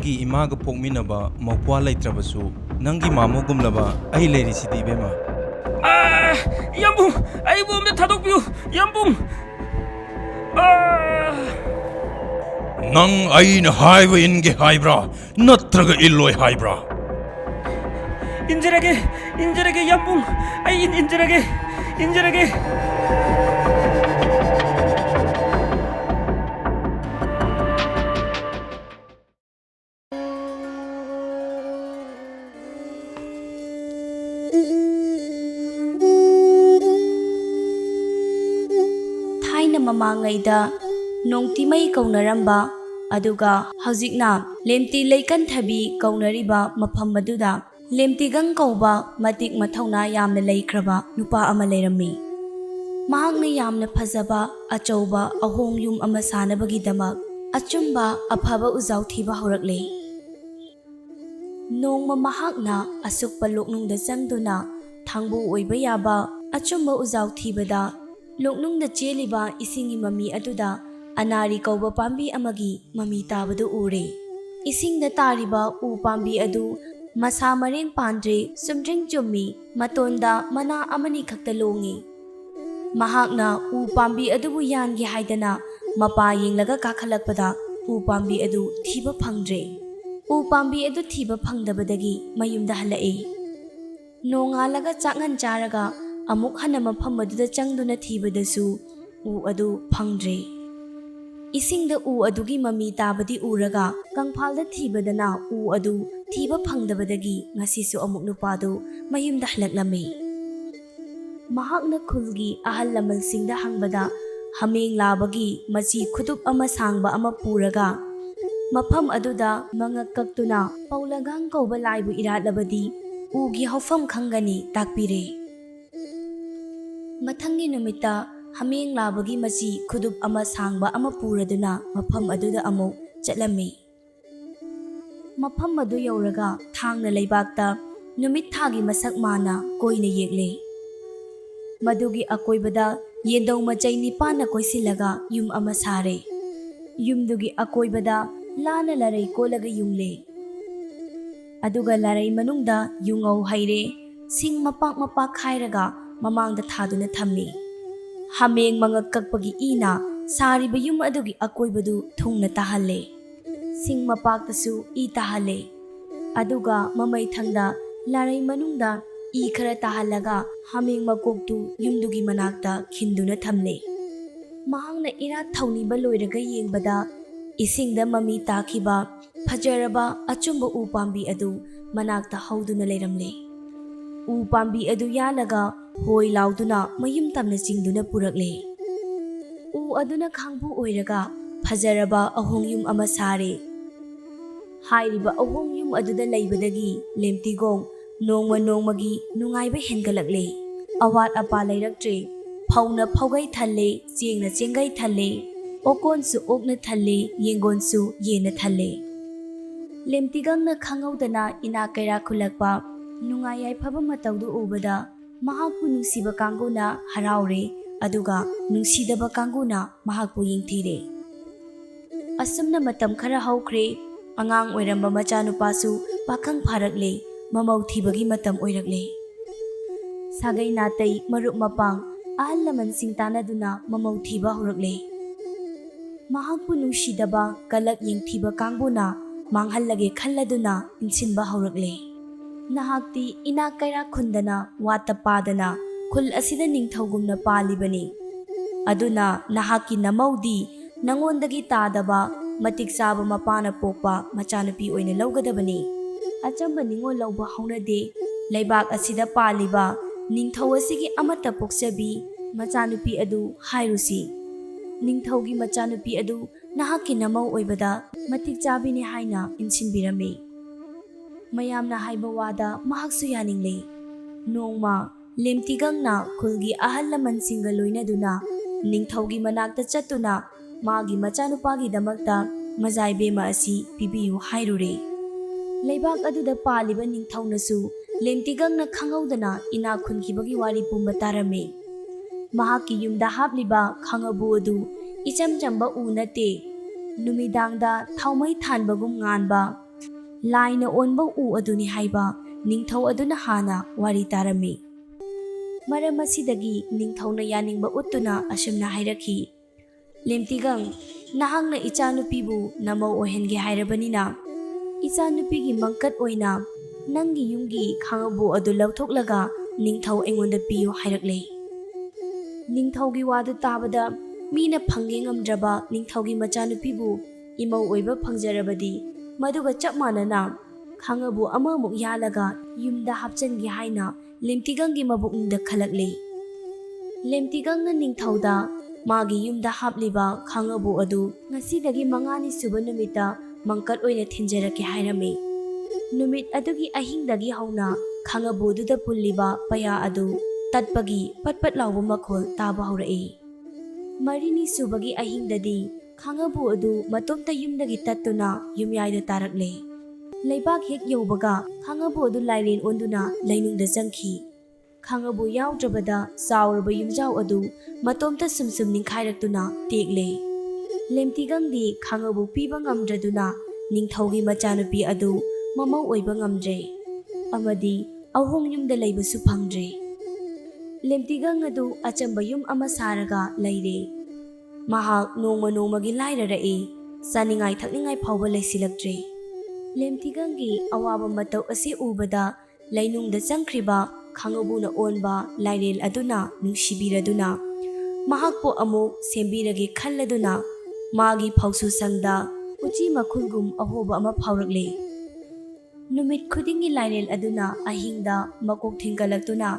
ꯅꯪꯒꯤ ꯏꯃꯥꯒ ꯄꯣꯛꯃꯤꯟꯅꯕ ꯃꯧꯄ꯭ꯋꯥ ꯂꯩꯇ꯭ꯔꯕꯁꯨ ꯅꯪꯒꯤ ꯃꯥꯃꯣꯒꯨꯝꯂꯕ ꯑꯩ ꯂꯩꯔꯤꯁꯤꯗꯤ ꯏꯕꯦꯝꯃ. ꯌꯥꯝꯕꯨꯡ, ꯑꯩꯕꯨ ꯑꯝꯇ ꯊꯥꯗꯣꯛꯄꯤꯌꯨ ꯌꯥꯝꯕꯨꯡ. ꯅꯪ ꯑꯩꯅ ꯍꯥꯏꯕ ꯏꯟꯒꯦ ꯍꯥꯏꯕ꯭ꯔꯥ ꯅꯠꯇ꯭ꯔꯒ ꯏꯜꯂꯣꯏ ꯍꯥꯏꯕ꯭ꯔꯥ? 인절에게 얌봉, 아이 인절에게. थाइना ममांगैदा नोंतिमै कौनरंबा अदुगा हौजिकना लेमती लेकन थबी कौनरिबा मफम मदुदा लेमतीगंग कौबा मतिक मथौना यामना लैख्रबा नुपा अमा लैरम्मी. महाकना यामना फजबा अचौबा अहोंग युम अमा सानबगीदमक अचुम्बा अफबा उजाउ थीबा हौरकले. नोंमा महाकना असुकपा लोकनुंगदा चंगदुना थांबु ओइबा याबा अचुम्बा उजाउ थीबदा लोकनुंगदा चेलिबा इसिंगी ममी अदुदा अनारी कौबा पांबी अमगी ममी ताबदु उरे. इसिंगदा तारिबा उ पांबी अदु मसा मरेंग पांड्रे सुमड्रिंग चुम्मी मतोंदा मना अमनी खक्ता लोंगी. महाकना उ पांबी अदुबु यानगी हाइदना मपा येंगलगा काखलकपदा उ पांबी अदु थीबा फंगद्रे. उ पांबी अदु थीबा फंगदबदगी मयुमदा हलए. नोंगालगा चांगन चारगा अमुक हना मफम अदुदा चंगदुना थीबदसु उ अदु फंगद्रे. इसिंगदा उ अदुगी ममी ताबदी उरगा कंफालदा थीबदना उ अदु थीबा फंगदबदगी ngasisu amuk nupadu mayumda halaklame. Mahakna khulgi ahal lamalsingda hangbada hameng labagi machi khuduk ama sangba ama puraga mafam aduda mangak kaktuna paulagang kauba laibu iratlabadi ugi haufam khangani takpire. Mathangi numita hameng labagi machi khuduk ama sangba ama puraduna mafam aduda amuk chatlame. मफम अदु यौरगा थांगना लेबाकता नुमित थागी मसक माना Koyna येगले. मदुगी अकोइबदा येंदौ मचै निपाना कोइसिलगा yum अमा सारे. युमदुगी अकोइबदा लाना लरै कोलगा युंगले. अदुगा लरै मनुंगदा युंगौ हैरे सिंग मपाक खाइरगा ममांगदा थादुना थम्मी. हमेंग मंगक कक्पगी ईना सारिबा yum अदुगी अकोइबदु थुंगना ताहल्ले. सिंग मपाकतसु ई ताहले. अदुगा ममै थंगदा लारै मनुंगदा ई खरा ताहलगा हमेंग मकोक्तु युमदुगी मनाक्ता खिंदुना थमले. महांगना इरा थौनीबा लोइरगा येंगबदा इसिंगदा mummy ताखिबा फजरबा अचुम्बा उ पांबी अदु मनाक्ता हौदुना लेरमले. उ पांबी अदु यालगा होय लाउदुना मयुम तमना चिंगदुना पुरकले. उ अदुना खांगबु ओइरगा फजरबा अहोंग युम अमा सारे. हाइरिबा अहोंग युम अदुदा लैबदगी लेमतीगोंग नोंमा नोंमगी नुंगाइबा हेनगलकले. अवात अपा लैरक्त्रे. फौना फौगै थल्ले, चेंगना चेंगै थल्ले, ओकोनसु ओकना थल्ले, येंगोनसु येना थल्ले. लेमतीगंगना खांगौदना इना कैरा खुलकपा नुंगाइ याइफबा मतौदु उबदा महाकु नुंसिबा कांगुना हराउरे अदुगा नुंसिदबा कांगुना महाकु येंगथीरे. असमना मतम खरा हौख्रे. अंगांग ओइरंबा मचानुपासु पाखंग फारकले ममौ थीबगी मतम ओइरकले. सागै नातै मरुप मपांग ahal lamansing tanaduna mamaw thiba hurukle. Mahakpu nungsidaba kalak yengthiba kangbuna manghallage khalladuna insinba hurukle. Nahakti ina kaira khundana wata padana khul asida ningthawgumna palibani. Aduna nahaki namaudi nangondagi tadaba matik saba mapana pokpa machanupi oina lawgadabani. Achamba ningo lawba haunade laibak asida paliba ningthaw asigi amata poksabi machanupi adu hairusi. Ningthawgi machanupi adu nahaki namaw oibada matik chabini haina insinbirame. Mayamna haiba wada mahaksu yaningle. Nongma lemtigangna khulgi ahal lamansinga loinaduna ningthawgi manakta chatuna magi machanupagi damakta mazai bema asi pibiyu hairure. Leibak aduda paliba ningthawnasu lemtigangna khanghaudana ina khunkhibagi wari pumba tarame. Mahaki yumda hapliba khangabu adu icham chamba u nate. Numidangda thaumai thanbagum nganba ꯂꯥꯏꯅ ꯑꯣꯟꯕ ꯎ ꯑꯗꯨꯅꯤ ꯍꯥꯏꯕ ꯅꯤꯡꯊꯧ ꯑꯗꯨꯅ ꯍꯥꯟꯅ ꯋꯥꯔꯤ ꯇꯥꯔꯝꯃꯤ꯫ ꯃꯔꯝ ꯑꯁꯤꯗꯒꯤ ꯅꯤꯡꯊꯧꯅ ꯌꯥꯅꯤꯡꯕ ꯎꯠꯇꯨꯅ ꯑꯁꯨꯝꯅ ꯍꯥꯏꯔꯛꯈꯤ, ꯂꯦꯝꯇꯤꯒꯪ, ꯅꯍꯥꯛꯅ ꯏꯆꯥꯅꯨꯄꯤꯕꯨ ꯅꯃꯧ ꯑꯣꯏꯍꯟꯒꯦ ꯍꯥꯏꯔꯕꯅꯤꯅ ꯏꯆꯥꯅꯨꯄꯤꯒꯤ ꯃꯪꯀꯠ ꯑꯣꯏꯅ ꯅꯪꯒꯤ ꯌꯨꯝꯒꯤ ꯈꯥꯉꯕꯣ ꯑꯗꯨ ꯂꯧꯊꯣꯛꯂꯒ ꯅꯤꯡꯊꯧ ꯑꯩꯉꯣꯟꯗ ꯄꯤꯌꯨ ꯍꯥꯏꯔꯛꯂꯦ꯫ ꯅꯤꯡꯊꯧꯒꯤ ꯋꯥꯗꯨ ꯇꯥꯕꯗ ꯃꯤꯅ ꯐꯪꯒꯦ ꯉꯝꯗ꯭ꯔꯕ ꯅꯤꯡꯊꯧꯒꯤ ꯃꯆꯥꯅꯨꯄꯤꯕꯨ ꯏꯃꯧ ꯑꯣꯏꯕ ꯐꯪꯖꯔꯕꯗꯤ ꯃꯗꯨꯒ ꯆꯞ ꯃꯥꯟꯅꯅ ꯈꯥꯉꯕꯣ ꯑꯃꯃꯨꯛ ꯌꯥꯜꯂꯒ ꯌꯨꯝꯗ ꯍꯥꯞꯆꯟꯒꯦ ꯍꯥꯏꯅ ꯂꯦꯝꯇꯤꯒꯪꯒꯤ ꯃꯕꯨꯛꯅꯤꯡꯗ ꯈꯜꯂꯛꯂꯦ꯫ ꯂꯦꯝꯇꯤꯒꯪꯅ ꯅꯤꯡꯊꯧꯗ ꯃꯥꯒꯤ ꯌꯨꯝꯗ ꯍꯥꯞꯂꯤꯕ ꯈꯥꯉꯕꯣ ꯑꯗꯨ ꯉꯁꯤꯗꯒꯤ 5ꯅꯤ ꯁꯨꯕ ꯅꯨꯃꯤꯠꯇ ꯃꯪꯀꯠ ꯑꯣꯏꯅ ꯊꯤꯟꯖꯔꯛꯀꯦ ꯍꯥꯏꯔꯝꯃꯤ꯫ ꯅꯨꯃꯤꯠ ꯑꯗꯨꯒꯤ ꯑꯍꯤꯡꯗꯒꯤ ꯍꯧꯅ ꯈꯥꯉꯕꯣꯗꯨꯗ ꯄꯨꯜꯂꯤꯕ ꯄꯩꯌꯥ ꯑꯗꯨ ꯇꯠꯄꯒꯤ ꯄꯠꯄꯠ ꯂꯥꯎꯕ ꯃꯈꯣꯜ ꯇꯥꯕ ꯍꯧꯔꯛꯏ꯫ 4ꯅꯤ ꯁꯨꯕꯒꯤ ꯑꯍꯤꯡꯗꯗꯤ ꯈꯥꯉꯕꯣ ꯑꯗꯨ ꯃꯇꯣꯝꯇ ꯌꯨꯝꯗꯒꯤ ꯇꯠꯇꯨꯅ ꯌꯨꯝꯌꯥꯏꯗ ꯇꯥꯔꯛꯂꯦ꯫ ꯂꯩꯕꯥꯛ ꯍꯦꯛ ꯌꯧꯕꯒ ꯈꯥꯉꯕꯣ ꯑꯗꯨ ꯂꯥꯏꯔꯦꯟ ꯑꯣꯟꯗꯨꯅ ꯂꯩꯅꯨꯡꯗ ꯆꯪꯈꯤ꯫ ꯈꯥꯉꯕꯣ ꯌꯥꯎꯗ꯭ꯔꯕꯗ ꯆꯥꯎꯔꯕ ꯌꯨꯝꯖꯥꯎ ꯑꯗꯨ ꯃꯇꯣꯝꯇ ꯁꯨꯝ ꯅꯤꯡꯈꯥꯏꯔꯛꯇꯨꯅ ꯇꯦꯛꯂꯦ꯫ ꯂꯦꯝꯇꯤꯒꯪꯗꯤ ꯈꯥꯉꯕꯣ ꯄꯤꯕ ꯉꯝꯗ꯭ꯔꯗꯨꯅ ꯅꯤꯡꯊꯧꯒꯤ ꯃꯆꯥꯅꯨꯄꯤ ꯑꯗꯨ ꯃꯃꯧ ꯑꯣꯏꯕ ꯉꯝꯗ꯭ꯔꯦ ꯑꯃꯗꯤ ꯑꯍꯣꯡ ꯌꯨꯝꯗ ꯂꯩꯕꯁꯨ ꯐꯪꯗ꯭ꯔꯦ꯫ ꯂꯦꯝꯇꯤꯒꯪ ꯑꯗꯨ ꯑꯆꯝꯕ ꯌꯨꯝ ꯑꯃ ꯁꯥꯔꯒ ꯂꯩꯔꯦ꯫ ꯃꯍꯥꯛ ꯅꯣꯡꯃ ꯅꯣꯡꯃꯒꯤ ꯂꯥꯏꯔꯔꯛꯏ, ꯆꯥꯅꯤꯡꯉꯥꯏ ꯊꯛꯅꯤꯡꯉꯥꯏ ꯐꯥꯎꯕ ꯂꯩꯁꯤꯜꯂꯛꯇ꯭ꯔꯦ꯫ ꯂꯦꯝꯇꯤꯒꯪꯒꯤ ꯑꯋꯥꯕ ꯃꯇꯧ ꯑꯁꯤ ꯎꯕꯗ ꯂꯩꯅꯨꯡꯗ ꯆꯪꯈ꯭ꯔꯤꯕ ꯈꯥꯉꯕꯣꯅ ꯑꯣꯟꯕ ꯂꯥꯏꯔꯦꯜ ꯑꯗꯨꯅ ꯅꯨꯡꯁꯤꯕꯤꯔꯗꯨꯅ ꯃꯍꯥꯛꯄꯨ ꯑꯃꯨꯛ ꯁꯦꯝꯕꯤꯔꯒꯦ ꯈꯜꯂꯗꯨꯅ ꯃꯥꯒꯤ ꯐꯧꯁꯨꯁꯪꯗ ꯎꯆꯤ ꯃꯈꯨꯜꯒꯨꯝ ꯑꯍꯣꯕ ꯑꯃ ꯐꯥꯎꯔꯛꯂꯦ꯫ ꯅꯨꯃꯤꯠ ꯈꯨꯗꯤꯡꯒꯤ ꯂꯥꯏꯔꯦꯜ ꯑꯗꯨꯅ ꯑꯍꯤꯡꯗ ꯃꯀꯣꯛ ꯊꯤꯟꯒꯠꯂꯛꯇꯨꯅ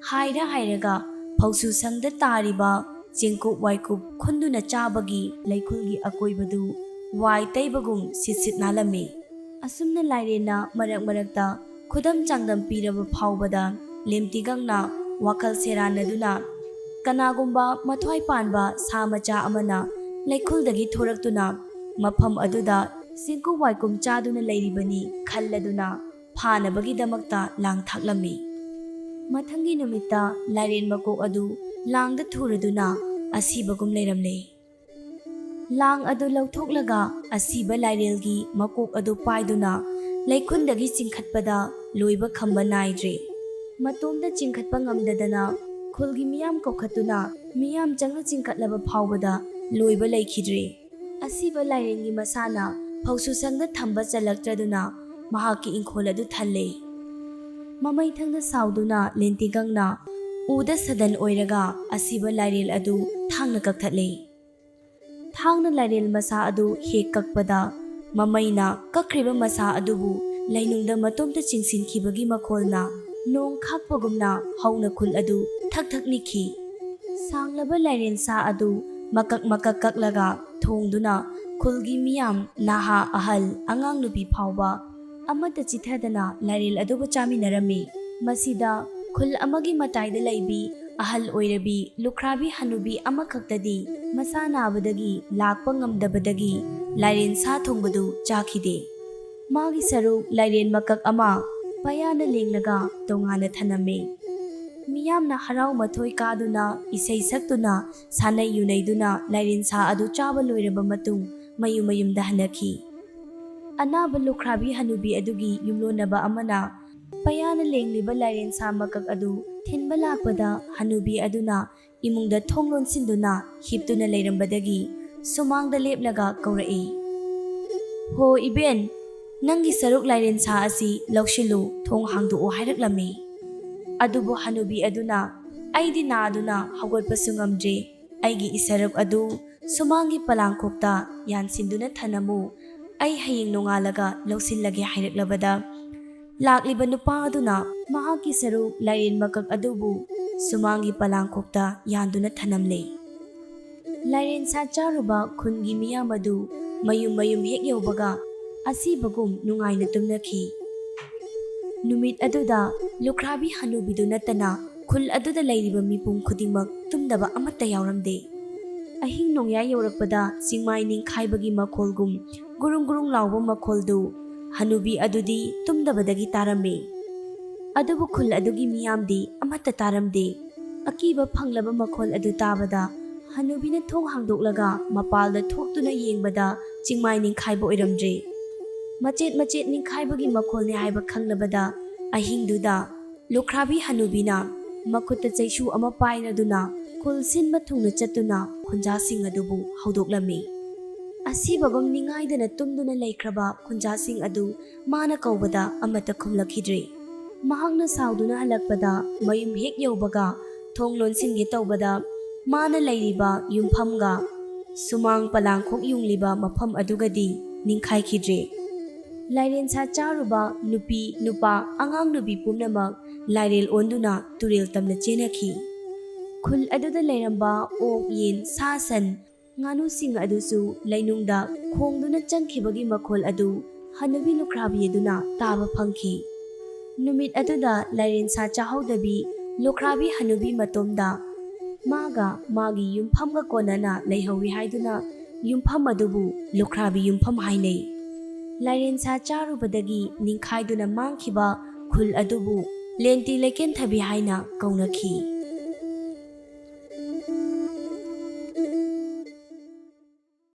ꯍꯥꯏꯔꯒ ꯐꯧꯁꯨꯁꯪꯗ ꯇꯥꯔꯤꯕ ꯆꯦꯡꯀꯨꯞ ꯋꯥꯏꯀꯨꯞ ꯈꯨꯟꯗꯨꯅ ꯆꯥꯕꯒꯤ ꯂꯩꯈꯨꯜꯒꯤ ꯑꯀꯣꯏꯕꯗꯨ ꯋꯥꯏ ꯇꯩꯕꯒꯨꯝ ꯁꯤꯠ ꯅꯥꯜꯂꯝꯃꯤ꯫ ꯑꯁꯨꯝꯅ ꯂꯥꯏꯔꯦꯟꯅ ꯃꯔꯛ ꯃꯔꯛꯇ ꯈꯨꯗꯝ ꯆꯥꯡꯗꯝ ꯄꯤꯔꯕ ꯐꯥꯎꯕꯗ ꯂꯦꯝꯇꯤꯒꯪꯅ ꯋꯥꯈꯜ ꯁꯦꯔꯥꯟꯅꯗꯨꯅ ꯀꯅꯥꯒꯨꯝꯕ ꯃꯊ꯭ꯋꯥꯏ ꯄꯥꯟꯕ ꯁꯥ ꯃꯆꯥ ꯑꯃꯅ ꯂꯩꯈꯨꯜꯗꯒꯤ ꯊꯣꯔꯛꯇꯨꯅ ꯃꯐꯝ ꯑꯗꯨꯗ ꯆꯦꯡꯀꯨꯞ ꯋꯥꯏꯀꯨꯞ ꯆꯥꯗꯨꯅ ꯂꯩꯔꯤꯕꯅꯤ ꯈꯜꯂꯗꯨꯅ ꯐꯥꯅꯕꯒꯤꯗꯃꯛꯇ ꯂꯥꯡ ꯊꯥꯛꯂꯝꯃꯤ꯫ ꯃꯊꯪꯒꯤ ꯅꯨꯃꯤꯠꯇ ꯂꯥꯏꯔꯦꯟ ꯃꯀꯣꯛ ꯑꯗꯨ ꯂꯥꯡꯗ ꯊꯨꯔꯗꯨꯅ ꯑꯁꯤꯕꯒꯨꯝ ꯂꯩꯔꯝꯂꯦ꯫ ꯂꯥꯡ ꯑꯗꯨ ꯂꯧꯊꯣꯛꯂꯒ ꯑꯁꯤꯕ ꯂꯥꯏꯔꯦꯜꯒꯤ ꯃꯀꯣꯛ ꯑꯗꯨ パꯏꯗꯨꯅ ꯂꯩꯈꯨꯜꯗꯒꯤ ꯆꯤꯡꯈꯠꯄꯗ ꯂꯣꯏꯕ ꯈꯝꯕ ꯅꯥꯏꯗ꯭ꯔꯦ꯫ ꯃꯇꯣꯝꯗ ꯆꯤꯡꯈꯠꯄ ꯉꯝꯗꯗꯅ ꯈꯨꯜꯒꯤ ꯃꯤꯌꯥꯝ ꯀꯧꯈꯠꯇꯨꯅ ꯃꯤꯌꯥꯝ ꯆꯪꯅ ꯆꯤꯡꯈꯠꯂꯕ ꯐꯥꯎꯕꯗ ꯂꯣꯏꯕ ꯂꯩꯈꯤꯗ꯭ꯔꯦ꯫ ꯑꯁꯤꯕ ꯂꯥꯏꯔꯦꯟꯒꯤ ꯃꯁꯥꯅ ꯐꯧꯁꯨꯁꯪꯗ ꯊꯝꯕ ꯆꯜꯂꯛꯇ꯭ꯔꯗꯨꯅ ꯃꯍꯥꯛꯀꯤ ꯏꯪꯈꯣꯜ ꯑꯗꯨ ꯊꯜꯂꯦ꯫ ꯃꯃꯩꯊꯪꯗ ꯁꯥꯎꯗꯨꯅ ꯂꯦꯝꯇꯤꯒꯪꯅ ꯎꯗ ꯁꯗꯟ ꯑꯣꯏꯔꯒ ꯑꯁꯤꯕ ꯂꯥꯏꯔꯦꯜ ꯑꯗꯨ ꯊꯥꯡꯅ ꯀꯛꯊꯠꯂꯦ꯫ ꯊꯥꯡꯅ ꯂꯥꯏꯔꯦꯜ ꯃꯁꯥ ꯑꯗꯨ ꯍꯦꯛ ꯀꯛꯄꯗ ꯃꯃꯩꯅ ꯀꯛꯈ꯭ꯔꯤꯕ ꯃꯁꯥ ꯑꯗꯨꯕꯨ ꯂꯩꯅꯨꯡꯗ ꯃꯇꯣꯝꯇ ꯆꯤꯡꯁꯤꯟꯈꯤꯕꯒꯤ ꯃꯈꯣꯜꯅ ꯅꯣꯡ ꯈꯥꯛꯄꯒꯨꯝꯅ ꯍꯧꯅ ꯈꯨꯜ ꯑꯗꯨ ꯊꯛ ꯊꯛ ꯅꯤꯛꯈꯤ꯫ ꯁꯥꯡꯂꯕ ꯂꯥꯏꯔꯦꯟ ꯁꯥ ꯑꯗꯨ ꯃꯀꯛ ꯀꯛꯂꯒ ꯊꯣꯡꯗꯨꯅ ꯈꯨꯜꯒꯤ ꯃꯤꯌꯥꯝ ꯅꯍꯥ ꯑꯍꯜ ꯑꯉꯥꯡ ꯅꯨꯄꯤ ꯐꯥꯎꯕ ꯑꯃꯠꯇ ꯆꯤꯊꯗꯅ ꯂꯥꯏꯔꯦꯜ ꯑꯗꯨꯕꯨ ꯆꯥꯃꯤꯟꯅꯔꯝꯃꯤ꯫ ꯃꯁꯤꯗ ꯈꯨꯜ ꯑꯃꯒꯤ ꯃꯇꯥꯏꯗ ꯂꯩꯕꯤ ꯑꯍꯜ ꯑꯣꯏꯔꯕꯤ ꯂꯨꯈ꯭ꯔꯥꯕꯤ ꯍꯅꯨꯕꯤ ꯑꯃꯈꯛꯇꯗꯤ ꯃꯁꯥ ꯅꯥꯕꯗꯒꯤ ꯂꯥꯛꯄ ꯉꯝꯗꯕꯗꯒꯤ ꯂꯥꯏꯔꯦꯟ ꯁꯥ ꯊꯣꯡꯕꯗꯨ ꯆꯥꯈꯤꯗꯦ꯫ ꯃꯥꯒꯤ ꯁꯔꯨꯛ ꯂꯥꯏꯔꯦꯟ ꯃꯀꯛ ꯑꯃ ꯄꯩꯌꯥꯅ ꯂꯦꯡꯂꯒ ꯇꯣꯉꯥꯟꯅ ꯊꯅꯝꯃꯤ꯫ ꯃꯤꯌꯥꯝꯅ ꯍꯔꯥꯎ ꯃꯊꯣꯏ ꯀꯥꯗꯨꯅ ꯏꯁꯩ ꯁꯛꯇꯨꯅ ꯁꯥꯟꯅꯩ ꯌꯨꯅꯩꯗꯨꯅ ꯂꯥꯏꯔꯦꯟ ꯁꯥ ꯑꯗꯨ ꯆꯥꯕ ꯂꯣꯏꯔꯕ ꯃꯇꯨꯡ ꯃꯌꯨꯝ ꯃꯌꯨꯝꯗ ꯍꯟꯅꯈꯤ꯫ ꯑꯅꯥꯕ ꯂꯨꯈ꯭ꯔꯥꯕꯤ ꯍꯅꯨꯕꯤ ꯑꯗꯨꯒꯤ ꯌꯨꯝꯂꯣꯟꯅꯕ ꯑꯃꯅ ꯄꯩꯌꯥꯅ ꯂꯦꯡꯂꯤꯕ ꯂꯥꯏꯔꯦꯟ ꯁꯥ ꯃꯀꯛ ꯑꯗꯨ ꯊꯤꯟꯕ ꯂꯥꯛꯄꯗ ꯍꯅꯨꯕꯤ ꯑꯗꯨꯅ ꯏꯃꯨꯡꯗ ꯊꯣꯡ ꯂꯣꯟꯁꯤꯟꯗꯨꯅ ꯍꯤꯞꯇꯨꯅ ꯂꯩꯔꯝꯕꯗꯒꯤ ꯁꯨꯃꯥꯡꯗ ꯂꯦꯞꯂꯒ ꯀꯧꯔꯛꯏ, "ꯍꯣ ꯏꯕꯦꯟ, ꯅꯪꯒꯤ ꯁꯔꯨꯛ ꯂꯥꯏꯔꯦꯟ ꯁꯥ ꯑꯁꯤ ꯂꯧꯁꯤꯜꯂꯨ, ꯊꯣꯡ ꯍꯥꯡꯗꯣꯛꯑꯣ" ꯍꯥꯏꯔꯛꯂꯝꯃꯤ꯫ ꯑꯗꯨꯕꯨ ꯍꯅꯨꯕꯤ ꯑꯗꯨꯅ "ꯑꯩꯗꯤ ꯅꯥꯗꯨꯅ ꯍꯧꯒꯠꯄꯁꯨ ꯉꯝꯗ꯭ꯔꯦ, ꯑꯩꯒꯤ ꯏꯁꯔꯨꯛ ꯑꯗꯨ ꯁꯨꯃꯥꯡꯒꯤ ꯄꯂꯥꯡꯈꯣꯛꯇ ꯌꯥꯟꯁꯤꯟꯗꯨꯅ ꯊꯅꯝꯃꯨ, ꯑꯩ ꯍꯌꯦꯡ ꯅꯣꯡꯉꯥꯜꯂꯒ ꯂꯧꯁꯤꯜꯂꯒꯦ" ꯍꯥꯏꯔꯛꯂꯕꯗ ꯂꯥꯛꯂꯤꯕ ꯅꯨꯄꯥ ꯑꯗꯨꯅ ꯃꯍꯥꯛꯀꯤ ꯁꯔꯨꯛ ꯂꯥꯏꯔꯦꯟ ꯃꯀꯛ ꯑꯗꯨꯕꯨ ꯁꯨꯃꯥꯡꯒꯤ ꯄꯂꯥꯡꯈꯣꯛꯇ ꯌꯥꯟꯗꯨꯅ ꯊꯅꯝꯂꯦ꯫ ꯂꯥꯏꯔꯦꯟ ꯁꯥ ꯆꯥꯔꯨꯕ ꯈꯨꯟꯒꯤ ꯃꯤꯌꯥꯝ ꯑꯗꯨ ꯃꯌꯨꯝ ꯃꯌꯨꯝ ꯍꯦꯛ ꯌꯧꯕꯒ ꯑꯁꯤꯕꯒꯨꯝ ꯅꯨꯡꯉꯥꯏꯅ ꯇꯨꯝꯅꯈꯤ꯫ ꯅꯨꯃꯤꯠ ꯑꯗꯨꯗ ꯂꯨꯈ꯭ꯔꯥꯕꯤ ꯍꯅꯨꯕꯤꯗꯨ ꯅꯠꯇꯅ ꯈꯨꯜ ꯑꯗꯨꯗ ꯂꯩꯔꯤꯕ ꯃꯤꯄꯨꯝ ꯈꯨꯗꯤꯡꯃꯛ ꯇꯨꯝꯗꯕ ꯑꯃꯠꯇ ꯌꯥꯎꯔꯝꯗꯦ꯫ ꯑꯍꯤꯡ ꯅꯣꯡꯌꯥꯏ ꯌꯧꯔꯛꯄꯗ ꯆꯤꯡꯃꯥꯏ ꯅꯤꯡꯈꯥꯏꯕꯒꯤ ꯃꯈꯣꯜꯒꯨꯝ ꯒꯨꯔꯨꯡ ꯒꯨꯔꯨꯡ ꯂꯥꯎꯕ ꯃꯈꯣꯜꯗꯨ ꯍꯅꯨꯕꯤ ꯑꯗꯨꯗꯤ ꯇꯨꯝꯗꯕꯗꯒꯤ ꯇꯥꯔꯝꯃꯤ꯫ ꯑꯗꯨꯕꯨ ꯈꯨꯜ ꯑꯗꯨꯒꯤ ミꯌꯥꯝꯗꯤ ꯑꯃꯠꯇ ꯇꯥꯔꯝꯗꯦ꯫ ꯑꯀꯤꯕ ꯐꯪꯂꯕ ꯃꯈꯣꯜ ꯑꯗꯨ ꯇꯥꯕꯗ ꯍꯅꯨꯕꯤꯅ ꯊꯣꯡ ꯍꯥꯡꯗꯣꯛꯂꯒ ꯃꯄꯥꯜꯗ ꯊꯣꯛꯇꯨꯅ ꯌꯦꯡꯕꯗ ꯆꯤꯡꯃꯥꯏ ꯅꯤꯡꯈꯥꯏꯕ ꯑꯣꯏꯔꯝꯗ꯭ꯔꯦ꯫ ꯃꯆꯦꯠ ꯃꯆꯦꯠ ꯅꯤꯡꯈꯥꯏꯕꯒꯤ ꯃꯈꯣꯜꯅꯤ ꯍꯥꯏꯕ ꯈꯪꯂꯕꯗ ꯑꯍꯤꯡꯗꯨꯗ ꯂꯨꯈ꯭ꯔꯥꯕꯤ ꯍꯅꯨꯕꯤꯅ ꯃꯈꯨꯠꯇ ꯆꯩꯁꯨ ꯑꯃ ꯄꯥꯏꯔꯗꯨꯅ ꯈꯨꯜ ꯁꯤꯟꯕ ꯊꯨꯡꯅ ꯆꯠꯇꯨꯅ ꯈꯨꯟꯖꯥꯁꯤꯡ ꯑꯗꯨꯕꯨ ꯍꯧꯗꯣꯛꯂꯝꯃꯤ꯫ ꯑꯁꯤꯕꯒꯨꯝ ꯅꯤꯡꯉꯥꯏꯗꯅ ꯇꯨꯝꯗꯨꯅ ꯂꯩꯈ꯭ꯔꯕ ꯈꯨꯟꯖꯥꯁꯤꯡ ꯑꯗꯨ ꯃꯥꯅ ꯀꯧꯕꯗ ꯑꯃꯠꯇ ꯈꯨꯝꯂꯛꯈꯤꯗ꯭ꯔꯦ꯫ ꯃꯍꯥꯛꯅ ꯁꯥꯎꯗꯨꯅ ꯍꯜꯂꯛꯄꯗ ꯃꯌꯨꯝ ꯍꯦꯛ ꯌꯧꯕꯒ ꯊꯣꯡ ꯂꯣꯟꯁꯤꯟꯒꯦ ꯇꯧꯕꯗ ꯃꯥꯅ ꯂꯩꯔꯤꯕ ꯌꯨꯝꯐꯝꯒ ꯁꯨꯃꯥꯡ ꯄꯂꯥꯡꯈꯣꯛ ꯌꯨꯡꯂꯤꯕ ꯃꯐꯝ ꯑꯗꯨꯒꯗꯤ ꯅꯤꯡꯈꯥꯏꯈꯤꯗ꯭ꯔꯦ꯫ ꯂꯥꯏꯔꯦꯟꯁꯥ ꯆꯥꯔꯨꯕ ꯅꯨꯄꯤ ꯅꯨꯄꯥ ꯑꯉꯥꯡ ꯅꯨꯕꯤ ꯄꯨꯝꯅꯃꯛ ꯂꯥꯏꯔꯦꯜ ꯑꯣꯟꯗꯨꯅ ꯇꯨꯔꯦꯜ ꯇꯝꯅ ꯆꯦꯟꯅꯈꯤ꯫ ꯈꯨꯜ ꯑꯗꯨꯗ ꯂꯩꯔꯝꯕ ꯑꯣꯛ ꯌꯦꯟ ꯁꯥ ꯁꯟ ꯉꯥꯅꯨꯁꯤꯡ ꯑꯗꯨꯁꯨ ꯂꯩꯅꯨꯡꯗ ꯈꯣꯡꯗꯨꯅ ꯆꯪꯈꯤꯕꯒꯤ ꯃꯈꯣꯜ ꯑꯗꯨ ꯍꯅꯨꯕꯤ ꯂꯨꯈ꯭ꯔꯥꯕꯤ ꯑꯗꯨꯅ ꯇꯥꯕ ꯐꯪꯈꯤ꯫ ꯅꯨꯃꯤꯠ ꯑꯗꯨꯗ ꯂꯥꯏꯔꯦꯟꯁꯥ ꯆꯥꯍꯧꯗꯕꯤ ꯂꯨꯈ꯭ꯔꯥꯕꯤ ꯍꯅꯨꯕꯤ ꯃꯇꯣꯝꯗ ꯃꯥꯒ ꯃꯥꯒꯤ ꯌꯨꯝꯐꯝꯒ ꯀꯣꯟꯅꯅ ꯂꯩꯍꯧꯏ ꯍꯥꯏꯗꯨꯅ ꯌꯨꯝꯐꯝ ꯑꯗꯨꯕꯨ ꯂꯨꯈ꯭ꯔꯥꯕꯤ ꯌꯨꯝꯐꯝ ꯍꯥꯏꯅꯩ꯫ ꯂꯥꯏꯔꯦꯟꯁꯥ ꯆꯥꯔꯨꯕꯗꯒꯤ ꯅꯤꯡꯈꯥꯏꯗꯨꯅ ꯃꯥꯡꯈꯤꯕ ꯈꯨꯜ ꯑꯗꯨꯕꯨ ꯂꯦꯟꯇꯤ ꯂꯩꯀꯦꯟꯊꯕꯤ ꯍꯥꯏꯅ ꯀꯧꯅꯈꯤ꯫